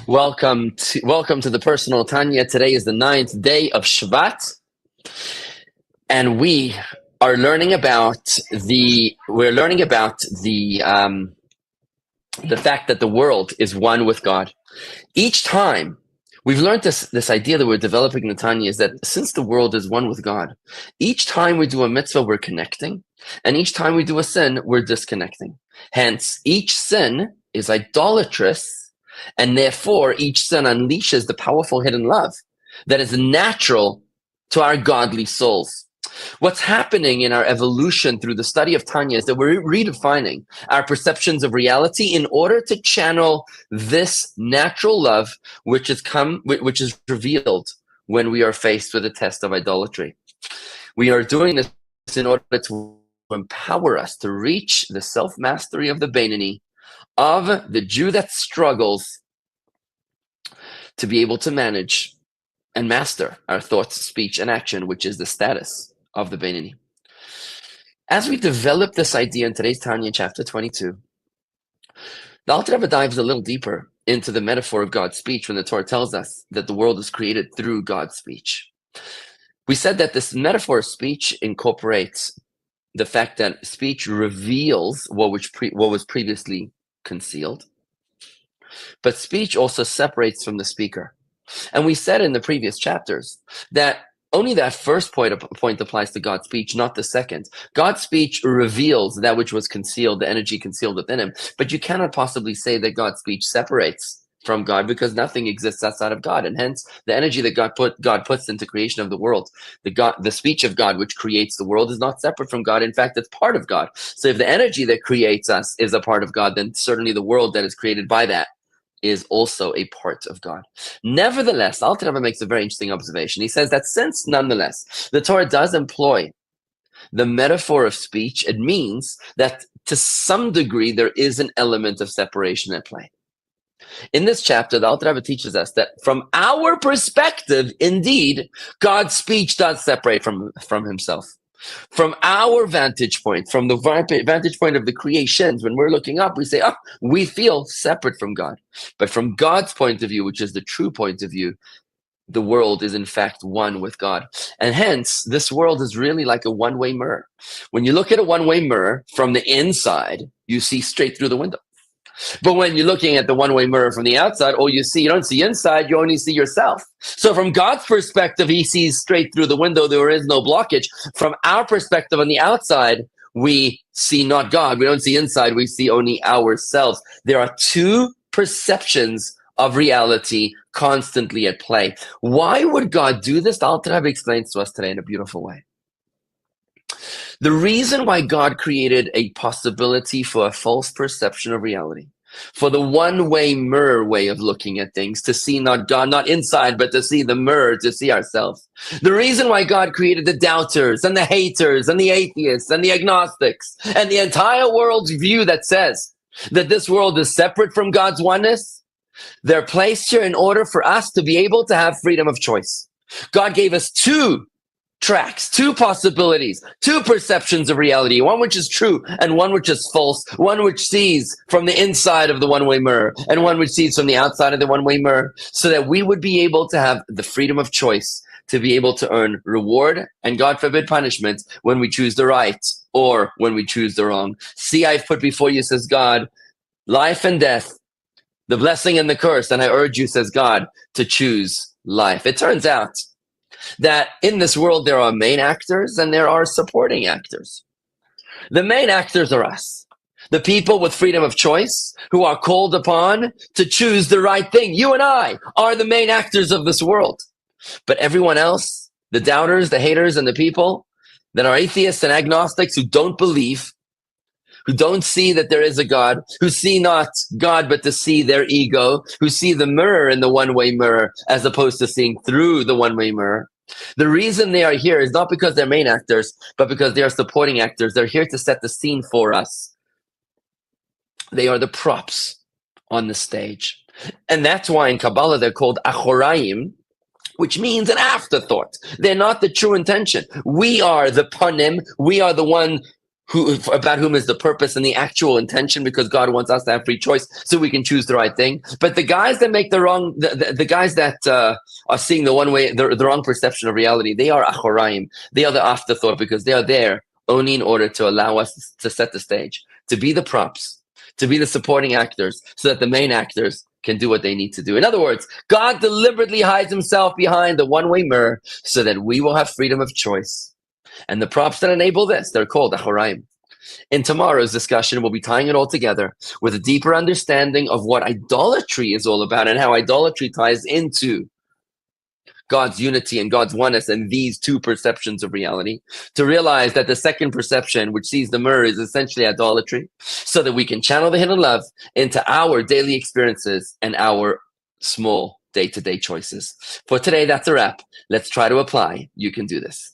Welcome to the personal Tanya. Today is the 9th day of Shvat, and we are learning about the fact that the world is one with God. Each time we've learned this idea that we're developing in the Tanya is that since the world is one with God, each time we do a mitzvah we're connecting, and each time we do a sin we're disconnecting. Hence, each sin is idolatrous. And therefore, each sin unleashes the powerful hidden love that is natural to our godly souls. What's happening in our evolution through the study of Tanya is that we're redefining our perceptions of reality in order to channel this natural love which is revealed when we are faced with a test of idolatry. We are doing this in order to empower us to reach the self-mastery of the Beinoni, of the Jew that struggles to be able to manage and master our thoughts, speech, and action, which is the status of the Beinoni. As we develop this idea in today's Tanya, chapter 22, the Alter Rebbe dives a little deeper into the metaphor of God's speech when the Torah tells us that the world is created through God's speech. We said that this metaphor of speech incorporates the fact that speech reveals what was previously concealed, but speech also separates from the speaker. And we said in the previous chapters that only that first point applies to God's speech, not the second. God's speech reveals that which was concealed, the energy concealed within him, but you cannot possibly say that God's speech separates from God, because nothing exists outside of God, and hence the energy that God puts into creation of the world, the speech of God which creates the world, is not separate from God. In fact, it's part of God. So if the energy that creates us is a part of God, then certainly the world that is created by that is also a part of God. Nevertheless, Alter Rebbe makes a very interesting observation. He says that since nonetheless the Torah does employ the metaphor of speech, it means that to some degree there is an element of separation at play. In this chapter, the Alter Rebbe teaches us that from our perspective, indeed, God's speech does separate from himself. From our vantage point, from the vantage point of the creations, when we're looking up, we say, we feel separate from God. But from God's point of view, which is the true point of view, the world is in fact one with God. And hence, this world is really like a one-way mirror. When you look at a one-way mirror from the inside, you see straight through the window. But when you're looking at the one-way mirror from the outside, you don't see inside, you only see yourself. So from God's perspective, he sees straight through the window. There is no blockage. From our perspective on the outside, we see not God. We don't see inside. We see only ourselves. There are two perceptions of reality constantly at play. Why would God do this? The Alter Rebbe explains to us today in a beautiful way. The reason why God created a possibility for a false perception of reality, for the one-way mirror way of looking at things, to see not God, not inside, but to see the mirror, to see ourselves. The reason why God created the doubters and the haters and the atheists and the agnostics and the entire world's view that says that this world is separate from God's oneness, they're placed here in order for us to be able to have freedom of choice. God gave us two tracks, two possibilities, two perceptions of reality, one which is true and one which is false, one which sees from the inside of the one-way mirror and one which sees from the outside of the one-way mirror, so that we would be able to have the freedom of choice to be able to earn reward and, God forbid, punishment when we choose the right or when we choose the wrong. See, I've put before you, says God, life and death, the blessing and the curse, and I urge you, says God, to choose life. It turns out that in this world there are main actors and there are supporting actors. The main actors are us, the people with freedom of choice who are called upon to choose the right thing. You and I are the main actors of this world. But everyone else, the doubters, the haters, and the people that are atheists and agnostics who don't believe, who don't see that there is a God, who see not God but to see their ego, who see the mirror in the one-way mirror as opposed to seeing through the one-way mirror. The reason they are here is not because they're main actors, but because they are supporting actors. They're here to set the scene for us. They are the props on the stage. And that's why in Kabbalah they're called Achoraim, which means an afterthought. They're not the true intention. We are the panim. We are the one about whom is the purpose and the actual intention, because God wants us to have free choice so we can choose the right thing. But the guys that make the wrong, the guys that are seeing the one way, the wrong perception of reality, they are achoraim. They are the afterthought, because they are there only in order to allow us to set the stage, to be the props, to be the supporting actors, so that the main actors can do what they need to do. In other words, God deliberately hides himself behind the one-way mirror so that we will have freedom of choice. And the props that enable this, they're called achoraim. In tomorrow's discussion, we'll be tying it all together with a deeper understanding of what idolatry is all about and how idolatry ties into God's unity and God's oneness and these two perceptions of reality, to realize that the second perception, which sees the mirror, is essentially idolatry, so that we can channel the hidden love into our daily experiences and our small day-to-day choices. For today, that's a wrap. Let's try to apply. You can do this.